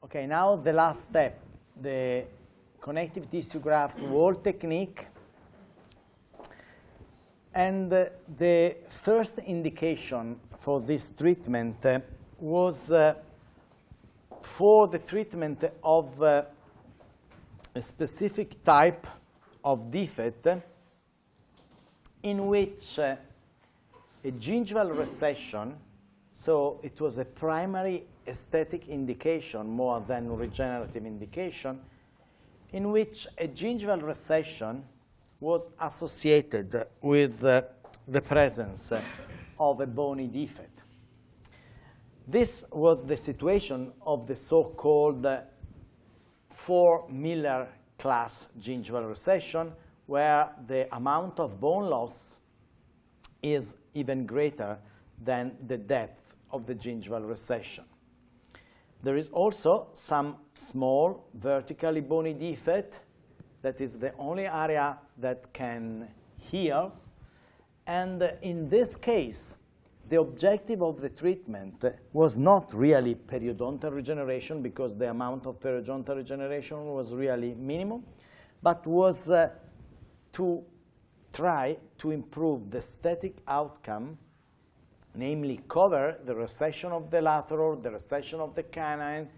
Okay, now the last step, the connective tissue graft wall technique. And the first indication for this treatment was for the treatment of a specific type of defect in which a gingival recession, so it was a primary aesthetic indication more than regenerative indication, in which a gingival recession was associated with the presence of a bony defect. This was the situation of the so-called 4 Miller class gingival recession, where the amount of bone loss is even greater than the depth of the gingival recession. There is also some small vertically bony defect that is the only area that can heal. And in this case, the objective of the treatment was not really periodontal regeneration, because the amount of periodontal regeneration was really minimum, but was to try to improve the aesthetic outcome, namely cover the recession of the lateral, the recession of the canine,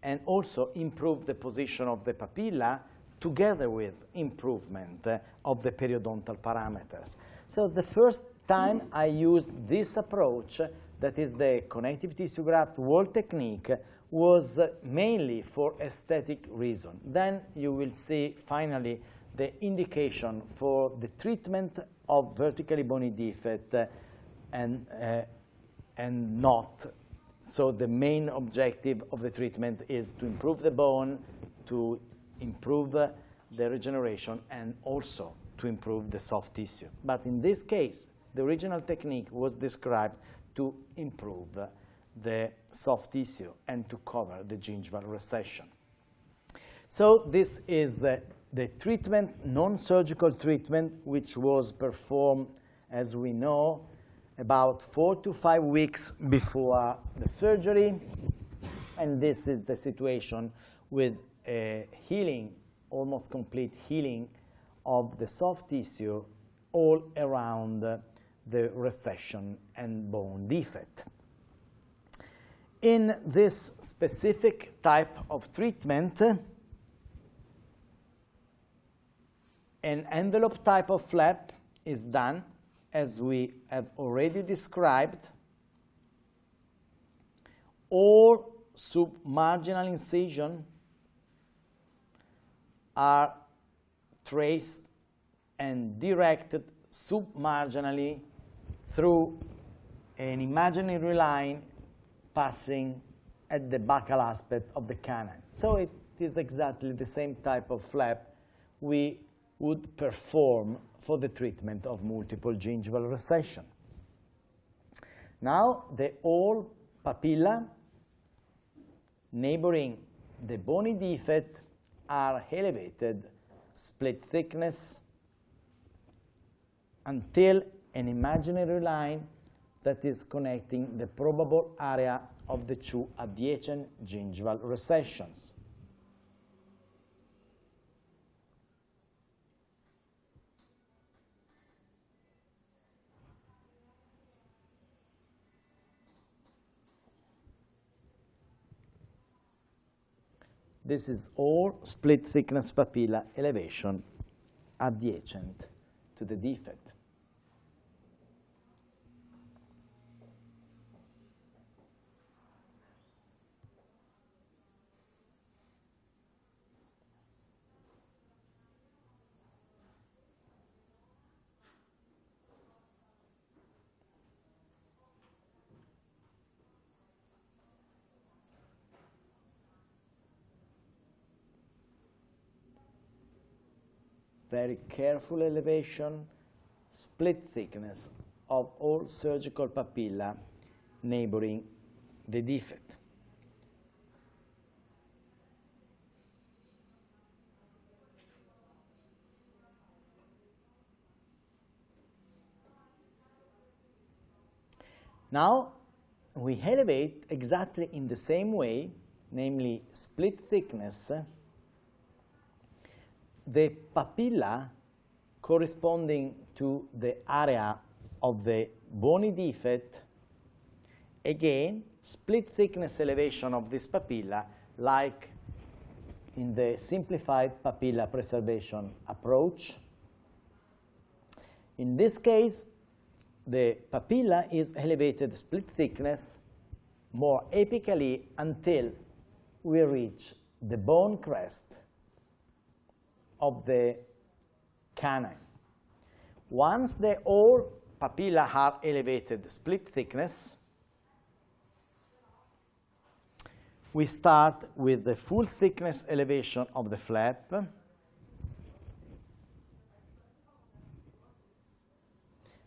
and also improve the position of the papilla, together with improvement of the periodontal parameters. So the first time I used this approach, that is the connective tissue graft wall technique, was mainly for aesthetic reason. Then you will see finally the indication for the treatment of vertically bony defect and not. So the main objective of the treatment is to improve the bone, to improve the regeneration, and also to improve the soft tissue. But in this case, the original technique was described to improve the soft tissue and to cover the gingival recession. So this is the treatment, non-surgical treatment, which was performed, as we know, about 4 to 5 weeks before the surgery. And this is the situation with a healing, almost complete healing of the soft tissue all around the recession and bone defect. In this specific type of treatment, an envelope type of flap is done, as we have already described. All submarginal incisions are traced and directed submarginally through an imaginary line passing at the buccal aspect of the canine. So it is exactly the same type of flap we would perform for the treatment of multiple gingival recession. Now the whole papilla neighboring the bony defect are elevated split thickness until an imaginary line that is connecting the probable area of the two adjacent gingival recessions. This is all split thickness papilla elevation adjacent to the defect. Very careful elevation, split thickness of all surgical papilla neighboring the defect. Now we elevate exactly in the same way namely split thickness, the papilla corresponding to the area of the bony defect, again, split thickness elevation of this papilla, like in the simplified papilla preservation approach. In this case, the papilla is elevated split thickness more apically until we reach the bone crest of the canine. Once all papilla are elevated split thickness, we start with the full thickness elevation of the flap,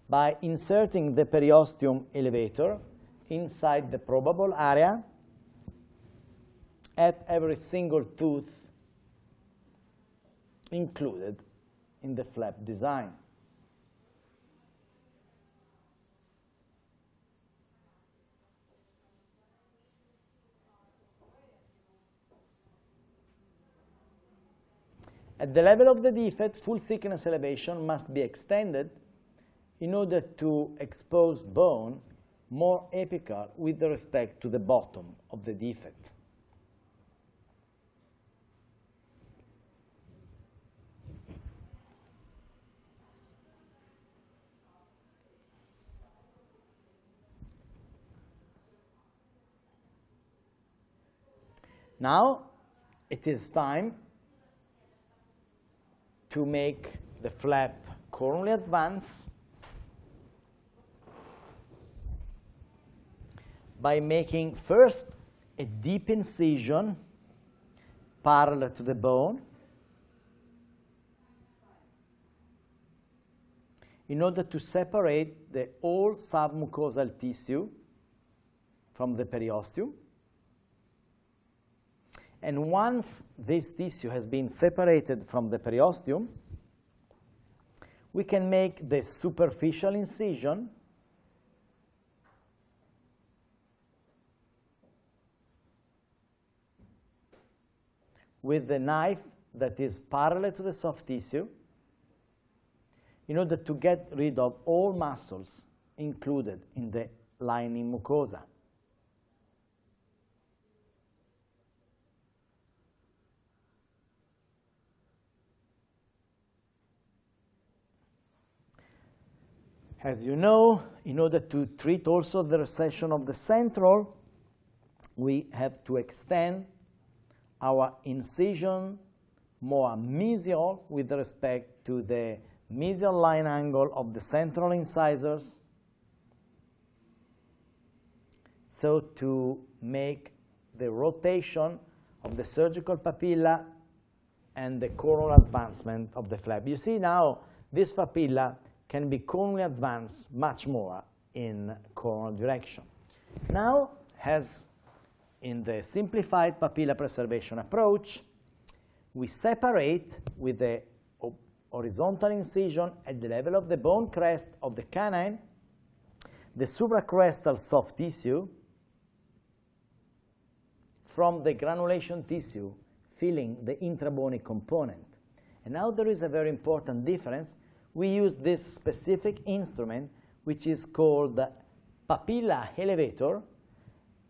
by inserting the periosteum elevator inside the probable area at every single tooth included in the flap design. At the level of the defect, full thickness elevation must be extended in order to expose bone more apical with respect to the bottom of the defect. Now it is time to make the flap coronally advance by making first a deep incision parallel to the bone in order to separate the whole submucosal tissue from the periosteum. And once this tissue has been separated from the periosteum, we can make the superficial incision with the knife that is parallel to the soft tissue in order to get rid of all muscles included in the lining mucosa. As you know, in order to treat also the recession of the central, we have to extend our incision more mesial with respect to the mesial line angle of the central incisors, so to make the rotation of the surgical papilla and the coronal advancement of the flap. You see now this papilla can be coronally advanced much more in coronal direction. Now, as in the simplified papilla preservation approach, we separate with the horizontal incision at the level of the bone crest of the canine the supracrestal soft tissue from the granulation tissue filling the intrabony component. And now there is a very important difference. We use this specific instrument, which is called papilla elevator,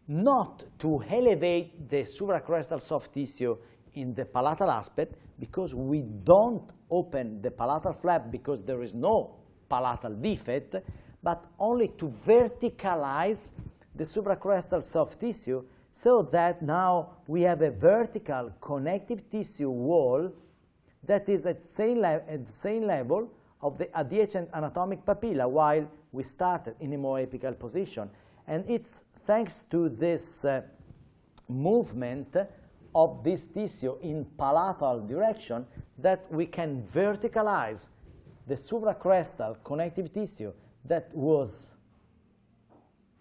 not to elevate the supracrestal soft tissue in the palatal aspect, because we don't open the palatal flap because there is no palatal defect, but only to verticalize the supracrestal soft tissue so that now we have a vertical connective tissue wall that is at the same level of the adjacent anatomic papilla, while we started in a more apical position. And it's thanks to this movement of this tissue in palatal direction that we can verticalize the supracrestal connective tissue that was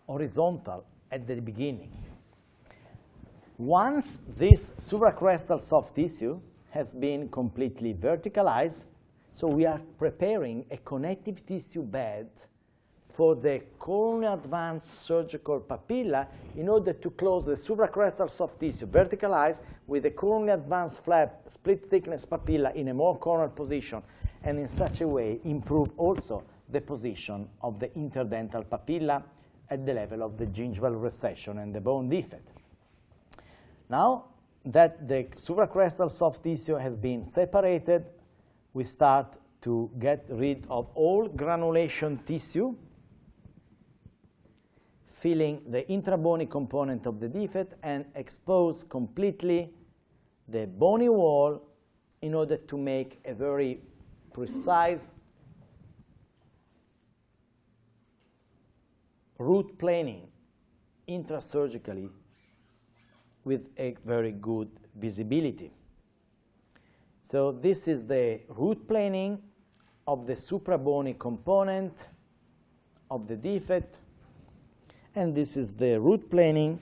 horizontal at the beginning. Once this supracrestal soft tissue has been completely verticalized, so we are preparing a connective tissue bed for the coronally advanced surgical papilla in order to close the supracrestal soft tissue, verticalize with the coronally advanced flap, split thickness papilla in a more coronal position, and in such a way improve also the position of the interdental papilla at the level of the gingival recession and the bone defect. Now that the supracrestal soft tissue has been separated, we start to get rid of all granulation tissue, filling the intrabony component of the defect and expose completely the bony wall in order to make a very precise root planing intrasurgically with a very good visibility. So this is the root planing of the suprabony component of the defect, and this is the root planing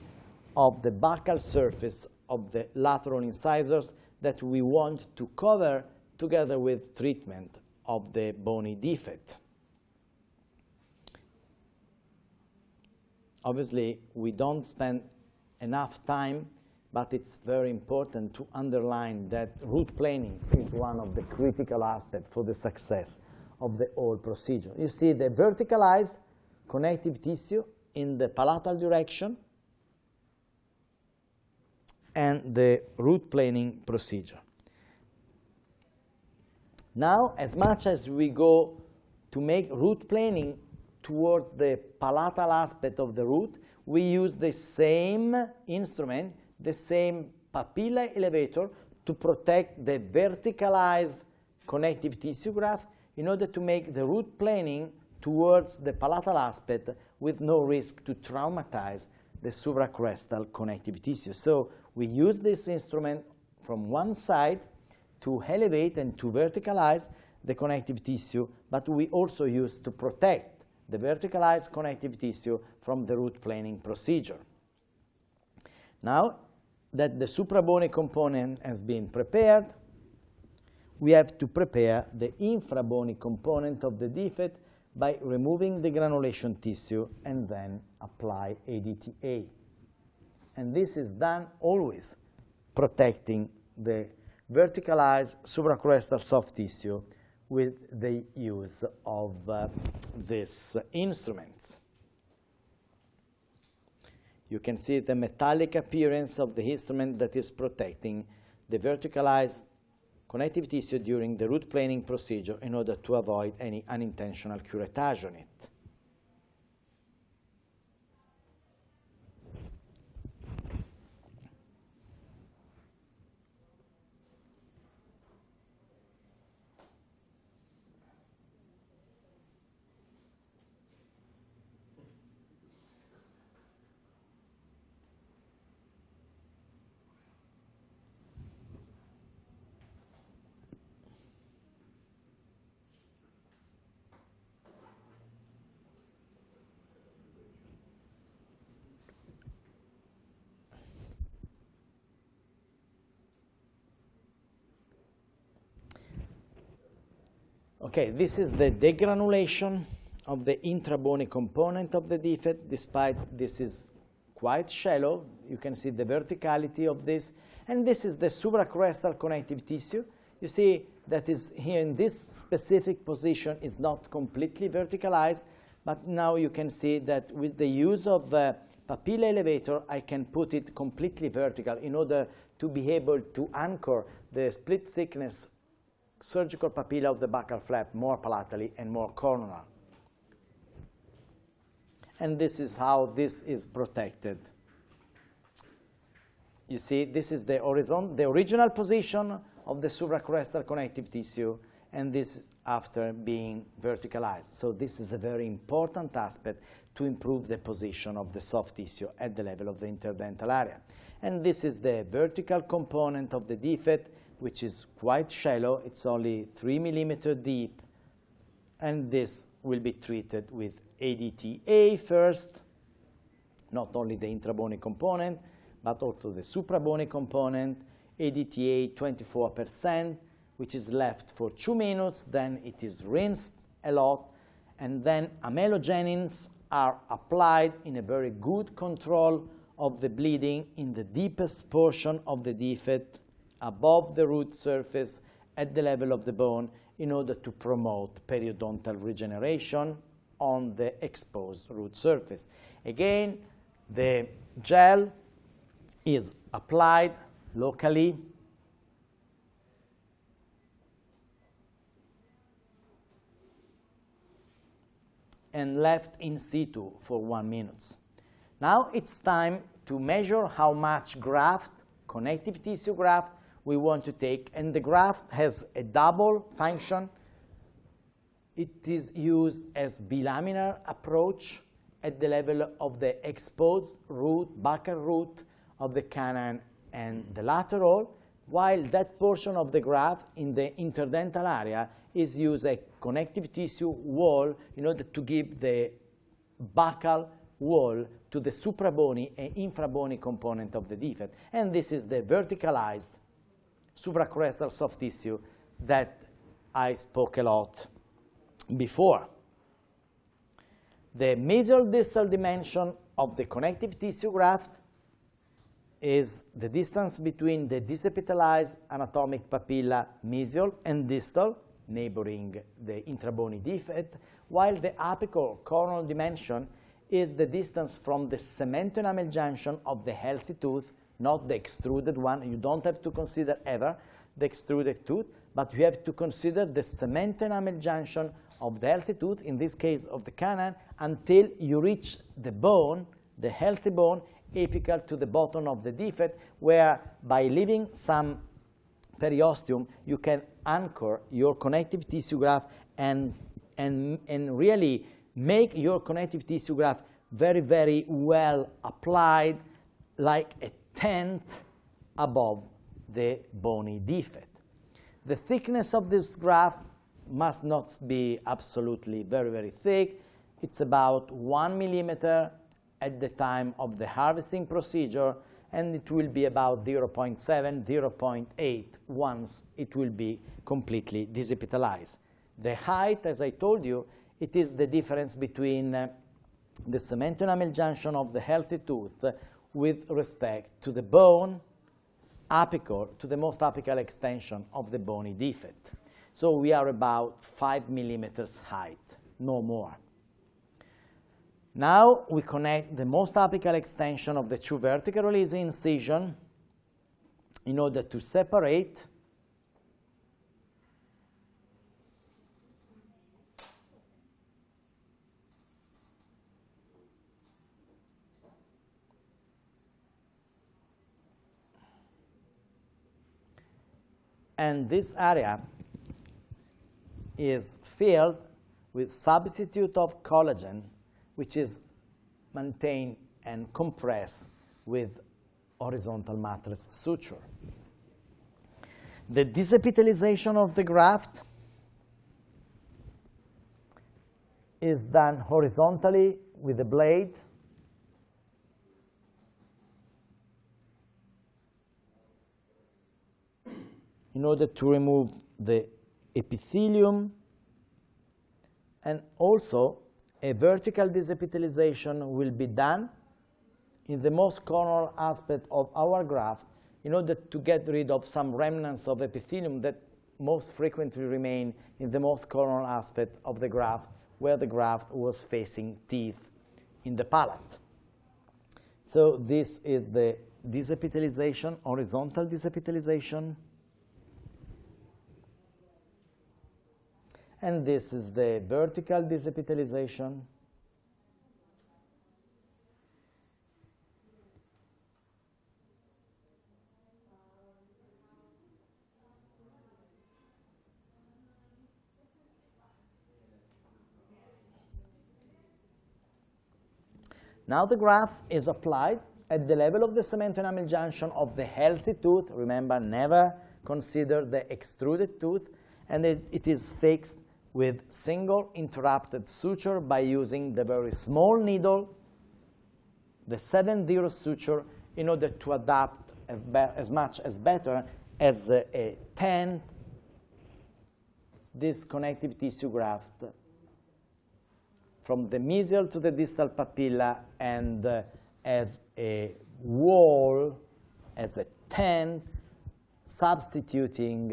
of the buccal surface of the lateral incisors that we want to cover together with treatment of the bony defect. Obviously, we don't spend enough time, but it's very important to underline that root planing is one of the critical aspects for the success of the whole procedure. You see the verticalized connective tissue in the palatal direction and the root planing procedure. Now, as much as we go to make root planing towards the palatal aspect of the root, we use the same instrument, the same papilla elevator, to protect the verticalized connective tissue graft in order to make the root planing towards the palatal aspect with no risk to traumatize the supracrestal connective tissue. So we use this instrument from one side to elevate and to verticalize the connective tissue, but we also use to protect the verticalized connective tissue from the root planing procedure. Now that the suprabony component has been prepared, we have to prepare the infrabony component of the defect by removing the granulation tissue and then apply ADTA. And this is done always protecting the verticalized supracrestal soft tissue with the use of these instruments. You can see the metallic appearance of the instrument that is protecting the verticalized connective tissue during the root planing procedure in order to avoid any unintentional curettage on it. Okay, this is the degranulation of the intrabony component of the defect. Despite this is quite shallow, you can see the verticality of this. And this is the supracrestal connective tissue. You see that is here in this specific position. It's not completely verticalized, but now you can see that with the use of the papilla elevator, I can put it completely vertical in order to be able to anchor the split thickness surgical papilla of the buccal flap more palatally and more coronal. And this is how this is protected. You see, this is the original position of the supracrestal connective tissue, and this is after being verticalized. So this is a very important aspect to improve the position of the soft tissue at the level of the interdental area. And this is the vertical component of the defect, which is quite shallow. It's only 3 millimeters deep. And this will be treated with ADTA first, not only the intrabony component, but also the suprabony component, ADTA 24%, which is left for 2 minutes. Then it is rinsed a lot. and then amelogenins are applied in a very good control of the bleeding in the deepest portion of the defect above the root surface at the level of the bone in order to promote periodontal regeneration on the exposed root surface. Again, the gel is applied locally and left in situ for 1 minute. Now it's time to measure how much graft, connective tissue graft, we want to take. And the graft has a double function. It is used as bilaminar approach at the level of the exposed root, buccal root of the canine and the lateral, while that portion of the graft in the interdental area is used as connective tissue wall in order to give the buccal wall to the suprabony and infrabony component of the defect. And this is the verticalized supracrestal soft tissue that I spoke a lot before. The mesial distal dimension of the connective tissue graft is the distance between the desepithelialized anatomic papilla mesial and distal, neighboring the intrabony defect, while the apical coronal dimension is the distance from the cemento enamel junction of the healthy tooth, not the extruded one. You don't have to consider ever the extruded tooth, but you have to consider the cemento enamel junction of the healthy tooth, in this case of the canine, until you reach the bone, the healthy bone, apical to the bottom of the defect, where by leaving some periosteum, you can anchor your connective tissue graft and really make your connective tissue graft very, very well applied, like a tent above the bony defect. The thickness of this graft must not be absolutely very, very thick. It's about 1 millimeter at the time of the harvesting procedure, and it will be about 0.7, 0.8 once it will be completely desepithelialized. The height, as I told you, it is the difference between the cemento enamel junction of the healthy tooth with respect to the bone apical, to the most apical extension of the bony defect. So we are about 5 millimeters height, no more. Now we connect the most apical extension of the true vertical release incision in order to separate and this area is filled with substitute of collagen, which is maintained and compressed with horizontal matrix suture. The desepithelialization of the graft is done horizontally with a blade in order to remove the epithelium, and also a vertical desepithelialization will be done in the most coronal aspect of our graft in order to get rid of some remnants of epithelium that most frequently remain in the most coronal aspect of the graft, where the graft was facing teeth in the palate. So this is the desepithelialization, horizontal desepithelialization. And this is the vertical desepithelialization. Now the graft is applied at the level of the cemento enamel junction of the healthy tooth. Remember, never consider the extruded tooth. And it is fixed with single interrupted suture by using the very small needle, the 7-0 suture, in order to adapt as much as better as a 10 this connective tissue graft from the mesial to the distal papilla, and as a wall, as a tent, substituting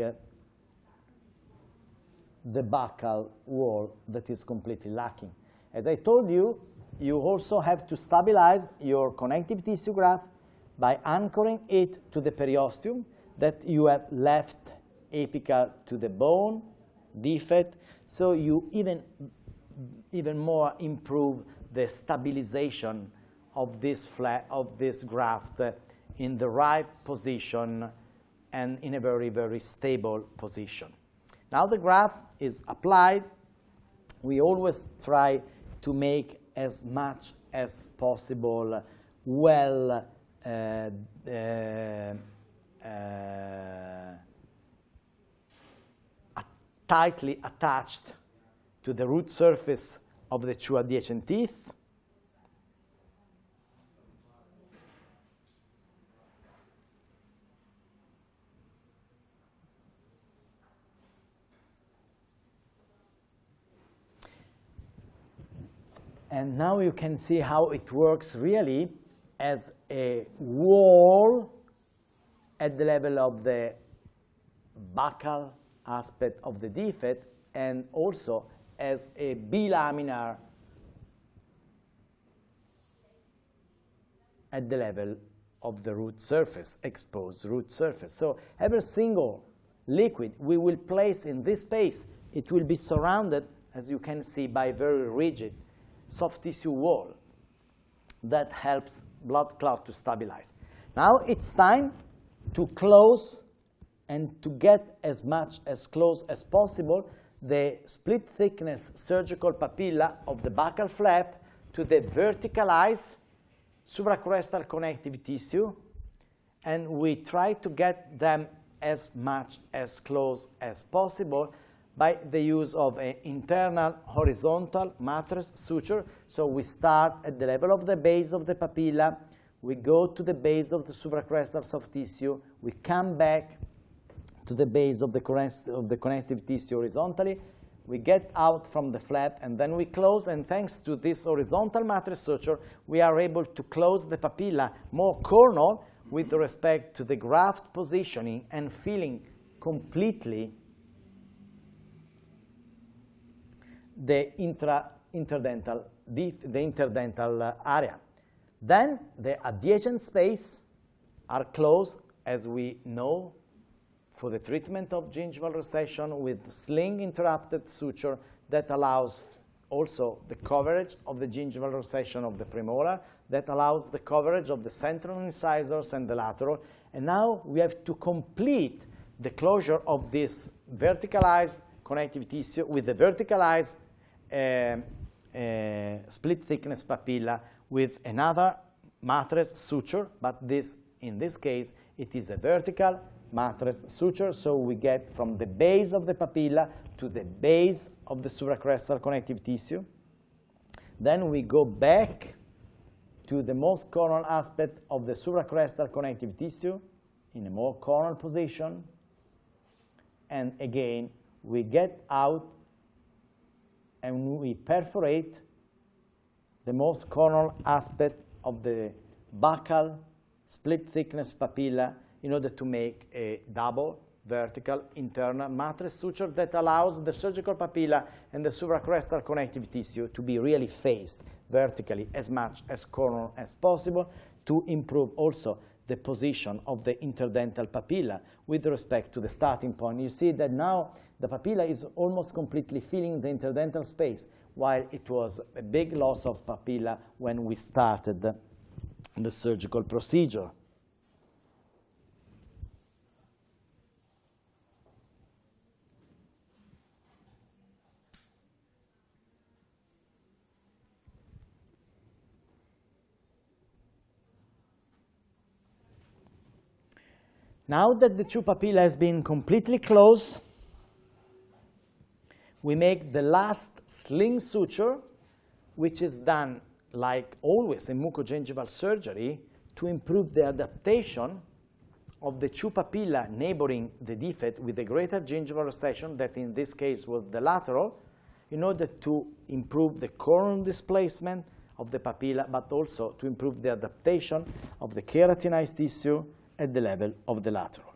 the buccal wall that is completely lacking. As I told you, you also have to stabilize your connective tissue graft by anchoring it to the periosteum that you have left apical to the bone defect, so you even more improve the stabilization of this graft in the right position and in a very, very stable position. Now the graft is applied. We always try to make as much as possible well tightly attached to the root surface of the two adjacent teeth. And now you can see how it works really as a wall at the level of the buccal aspect of the defect, and also as a bilaminar at the level of the root surface, exposed root surface. So every single liquid we will place in this space, it will be surrounded, as you can see, by very rigid soft tissue wall that helps blood clot to stabilize. Now it's time to close and to get as much as close as possible the split thickness surgical papilla of the buccal flap to the verticalized supracrestal connective tissue, and we try to get them as much as close as possible by the use of an internal horizontal matrix suture. So we start at the level of the base of the papilla, we go to the base of the supracrestal soft tissue, we come back to the base of the connective tissue horizontally, we get out from the flap, and then we close, and thanks to this horizontal matrix suture, we are able to close the papilla more cornal with respect to the graft positioning and filling completely the interdental area. Then the adjacent space are closed, as we know, for the treatment of gingival recession with sling interrupted suture that allows also the coverage of the gingival recession of the premolar, that allows the coverage of the central incisors and the lateral. And now we have to complete the closure of this verticalized connective tissue with the verticalized split thickness papilla with another matrix suture, but in this case it is a vertical matrix suture, so we get from the base of the papilla to the base of the supracrestal connective tissue. Then we go back to the most coronal aspect of the supracrestal connective tissue in a more coronal position, and again we get out and we perforate the most coronal aspect of the buccal split thickness papilla in order to make a double vertical internal matrix suture that allows the surgical papilla and the supracrestal connective tissue to be really faced vertically as much as coronal as possible, to improve also the position of the interdental papilla with respect to the starting point. You see that now the papilla is almost completely filling the interdental space, while it was a big loss of papilla when we started the surgical procedure. Now that the two papilla has been completely closed, we make the last sling suture, which is done, like always in mucogingival surgery, to improve the adaptation of the two papilla neighboring the defect with a greater gingival recession, that in this case was the lateral, in order to improve the coronal displacement of the papilla, but also to improve the adaptation of the keratinized tissue at the level of the lateral.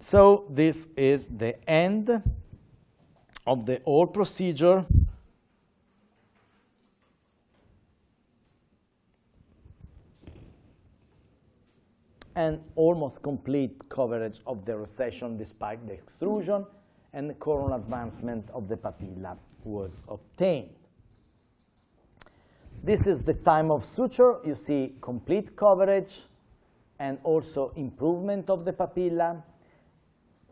So this is the end of the whole procedure. And almost complete coverage of the recession despite the extrusion, and the coronal advancement of the papilla was obtained. This is the time of suture. You see complete coverage and also improvement of the papilla.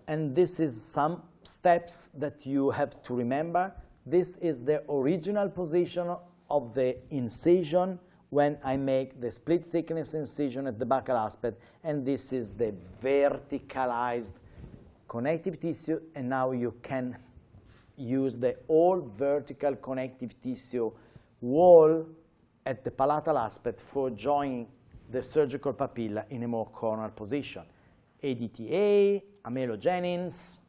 And this is some steps that you have to remember. This is the original position of the incision when I make the split thickness incision at the buccal aspect, and this is the verticalized connective tissue, and now you can use the all vertical connective tissue wall at the palatal aspect for joining the surgical papilla in a more coronal position. ADTA, amelogenins,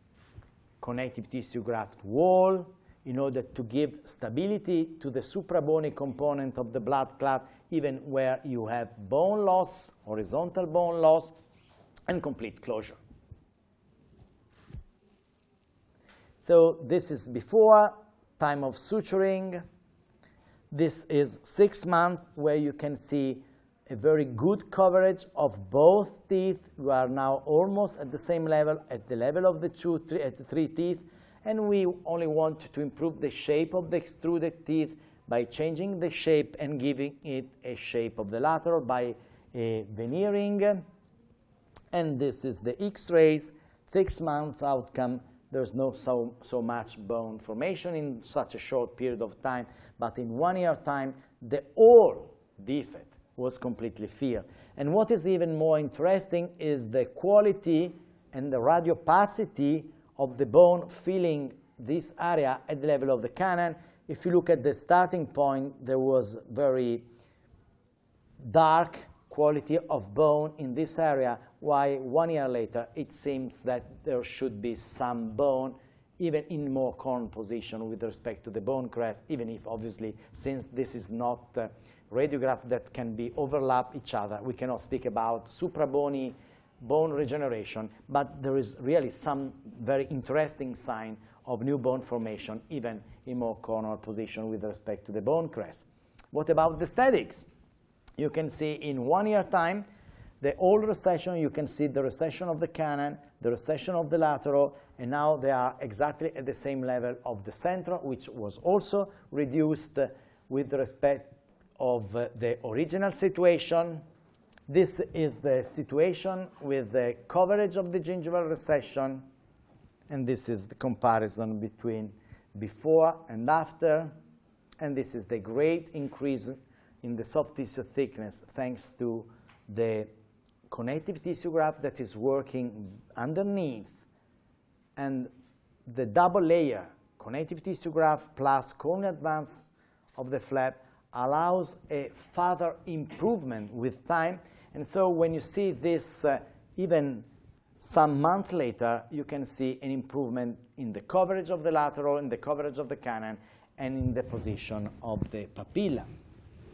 connective tissue graft wall, in order to give stability to the suprabony component of the blood clot, even where you have bone loss, horizontal bone loss, and complete closure. So this is before, time of suturing. This is 6 months, where you can see a very good coverage of both teeth. We are now almost at the same level, at the level of the three teeth. And we only want to improve the shape of the extruded teeth by changing the shape and giving it a shape of the lateral by veneering. And this is the X-rays, 6 months outcome. There's no so much bone formation in such a short period of time, but in 1 year time, the whole defect was completely filled. And what is even more interesting is the quality and the radiopacity of the bone filling this area at the level of the canal. If you look at the starting point, there was very dark quality of bone in this area, while 1 year later, it seems that there should be some bone, even in more coronal position with respect to the bone crest, even if obviously, since this is not radiograph that can be overlap each other, we cannot speak about suprabony bone regeneration, but there is really some very interesting sign of new bone formation, even in more coronal position with respect to the bone crest. What about the aesthetics? You can see in 1 year time, the old recession, you can see the recession of the canal, the recession of the lateral, and now they are exactly at the same level of the central, which was also reduced with respect of the original situation. This is the situation with the coverage of the gingival recession, and this is the comparison between before and after, and this is the great increase in the soft tissue thickness thanks to the connective tissue graft that is working underneath, and the double layer connective tissue graft plus coronal advance of the flap allows a further improvement with time. And so when you see this even some months later, you can see an improvement in the coverage of the lateral, in the coverage of the canal, and in the position of the papilla.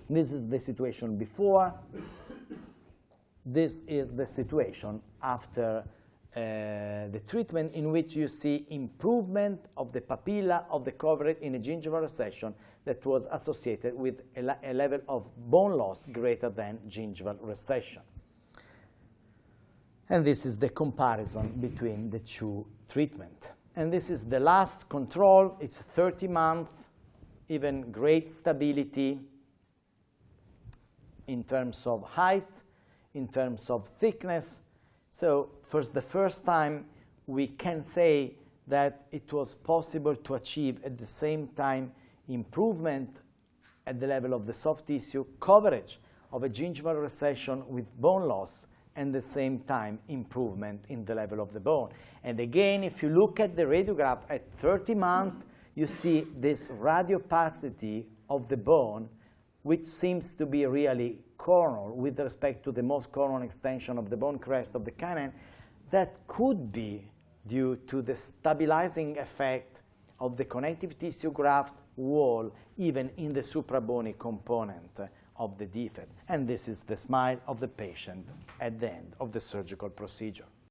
This is the situation before. This is the situation after the treatment, in which you see improvement of the papilla of the coverage in a gingival recession that was associated with a level of bone loss greater than gingival recession. And this is the comparison between the two treatments. And this is the last control. It's 30 months, even great stability in terms of height, in terms of thickness. So for the first time, we can say that it was possible to achieve at the same time improvement at the level of the soft tissue, coverage of a gingival recession with bone loss, and at the same time improvement in the level of the bone. And again, if you look at the radiograph at 30 months, you see this radiopacity of the bone, which seems to be really coronal with respect to the most coronal extension of the bone crest of the canal. That could be due to the stabilizing effect of the connective tissue graft wall, even in the suprabony component of the defect. And this is the smile of the patient at the end of the surgical procedure.